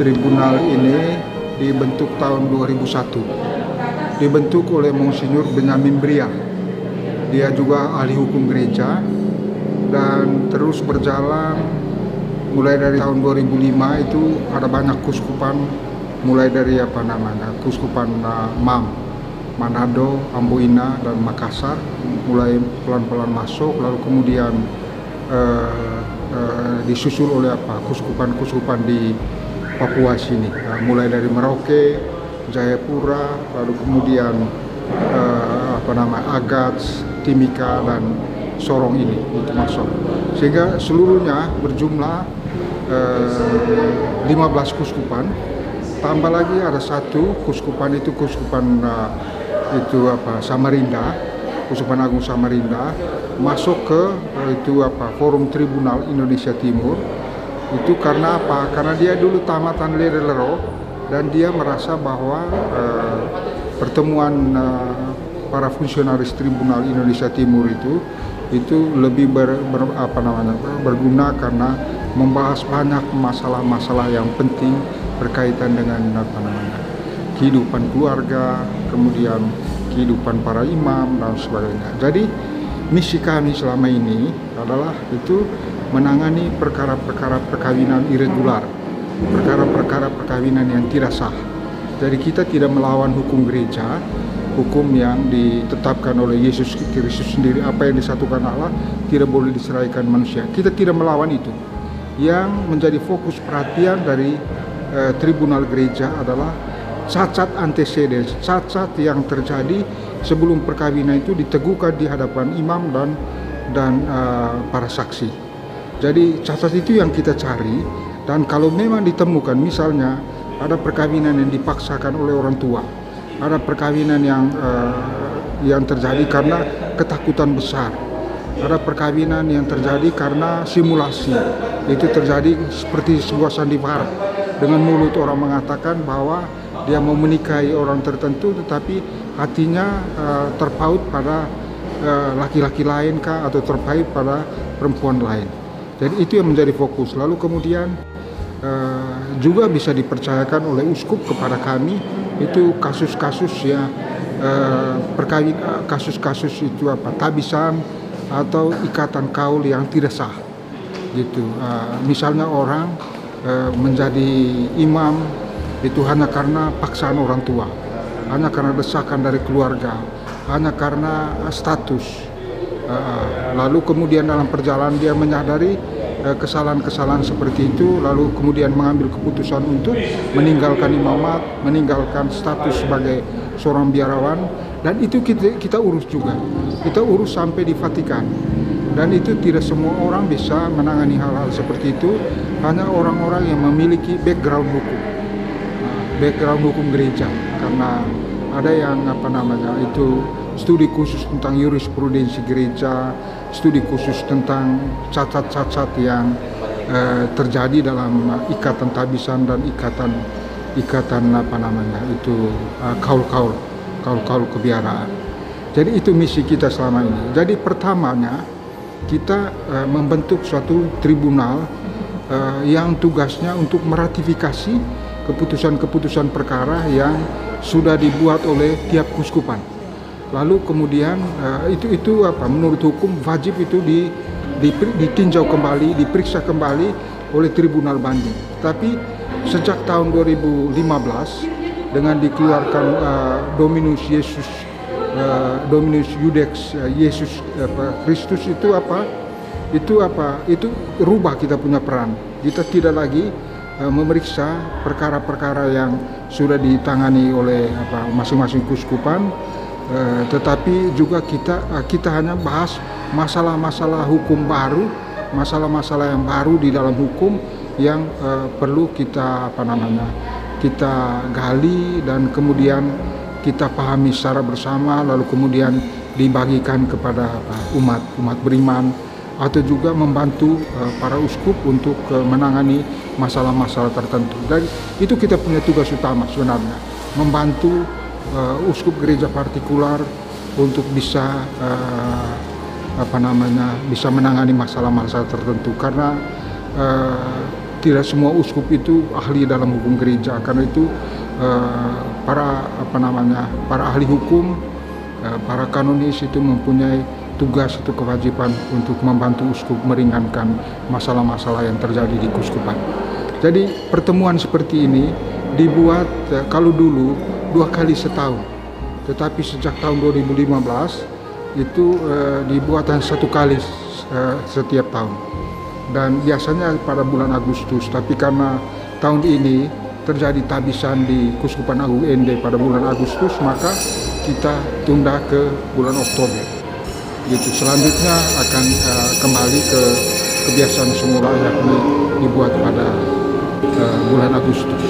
Tribunal ini dibentuk tahun 2001. Dibentuk oleh Monsinyur Benyamin Bria. Dia juga ahli hukum gereja dan terus berjalan mulai dari tahun 2005. Itu ada banyak kuskupan, mulai dari kuskupan Mam, Manado, Amboina, dan Makassar mulai pelan-pelan masuk, lalu kemudian disusul oleh kuskupan-kuskupan di Papua sini, mulai dari Merauke, Jayapura, lalu kemudian Agats, Timika, dan Sorong ini itu masuk, sehingga seluruhnya berjumlah 15 kuskupan. Tambah lagi ada satu kuskupan, itu kuskupan Samarinda, Kuskupan Agung Samarinda, masuk ke Forum Tribunal Indonesia Timur. Itu karena apa? Karena dia dulu tamatan Lero dan dia merasa bahwa pertemuan para fungsionaris Tribunal Indonesia Timur itu lebih berguna karena membahas banyak masalah-masalah yang penting berkaitan dengan kehidupan keluarga, kemudian kehidupan para imam dan sebagainya. Jadi misi kami selama ini adalah itu menangani perkara-perkara perkawinan irregular, perkara-perkara perkawinan yang tidak sah. Jadi kita tidak melawan hukum gereja, hukum yang ditetapkan oleh Yesus Kristus sendiri. Apa yang disatukan Allah tidak boleh diseraikan manusia. Kita tidak melawan itu. Yang menjadi fokus perhatian dari Tribunal Gereja adalah cacat antecedens, cacat yang terjadi sebelum perkawinan itu diteguhkan di hadapan imam dan para saksi. Jadi cacat itu yang kita cari, dan kalau memang ditemukan misalnya ada perkawinan yang dipaksakan oleh orang tua, ada perkawinan yang terjadi karena ketakutan besar, ada perkawinan yang terjadi karena simulasi, itu terjadi seperti sebuah sandiwara. Dengan mulut orang mengatakan bahwa dia mau menikahi orang tertentu, tetapi hatinya terpaut pada laki-laki lain kah, atau terpaut pada perempuan lain. Jadi itu yang menjadi fokus. Lalu kemudian juga bisa dipercayakan oleh uskup kepada kami itu kasus-kasus ya kasus-kasus itu tabisan atau ikatan kaul yang tidak sah gitu. Misalnya orang menjadi imam itu hanya karena paksaan orang tua, hanya karena desakan dari keluarga, hanya karena status. Lalu kemudian dalam perjalanan dia menyadari kesalahan-kesalahan seperti itu, lalu kemudian mengambil keputusan untuk meninggalkan imamat, meninggalkan status sebagai seorang biarawan, dan itu kita urus juga. Kita urus sampai di Vatikan. Dan itu tidak semua orang bisa menangani hal-hal seperti itu, hanya orang-orang yang memiliki background hukum gereja. Karena ada yang itu studi khusus tentang jurisprudensi gereja, studi khusus tentang cacat-cacat yang terjadi dalam ikatan tabisan dan ikatan kaul kebiaraan. Jadi itu misi kita selama ini. Jadi pertamanya kita membentuk suatu tribunal yang tugasnya untuk meratifikasi keputusan-keputusan perkara yang sudah dibuat oleh tiap kuskupan. Lalu kemudian itu menurut hukum wajib itu ditinjau kembali, diperiksa kembali oleh tribunal banding. Tapi sejak tahun 2015 dengan dikeluarkan Dominus Iudex Yesus Kristus itu rubah kita punya peran. Kita tidak lagi memeriksa perkara-perkara yang sudah ditangani oleh masing-masing kuskupan, tetapi juga kita hanya bahas masalah-masalah hukum baru, masalah-masalah yang baru di dalam hukum yang perlu kita gali dan kemudian kita pahami secara bersama, lalu kemudian dibagikan kepada umat beriman, atau juga membantu para uskup untuk menangani masalah-masalah tertentu. Dan itu kita punya tugas utama sebenarnya, membantu uskup gereja partikular untuk bisa bisa menangani masalah-masalah tertentu. Karena tidak semua uskup itu ahli dalam hukum gereja, karena itu para ahli hukum, para kanonis itu mempunyai tugas atau kewajiban untuk membantu uskup meringankan masalah-masalah yang terjadi di keuskupan. Jadi pertemuan seperti ini dibuat kalau dulu 2 kali setahun, tetapi sejak tahun 2015 itu dibuat 1 kali setiap tahun, dan biasanya pada bulan Agustus. Tapi karena tahun ini terjadi tabisan di Keuskupan Agung ND pada bulan Agustus, maka kita tunda ke bulan Oktober. Gitu. Selanjutnya akan kembali ke kebiasaan semula, yakni dibuat pada bulan Agustus.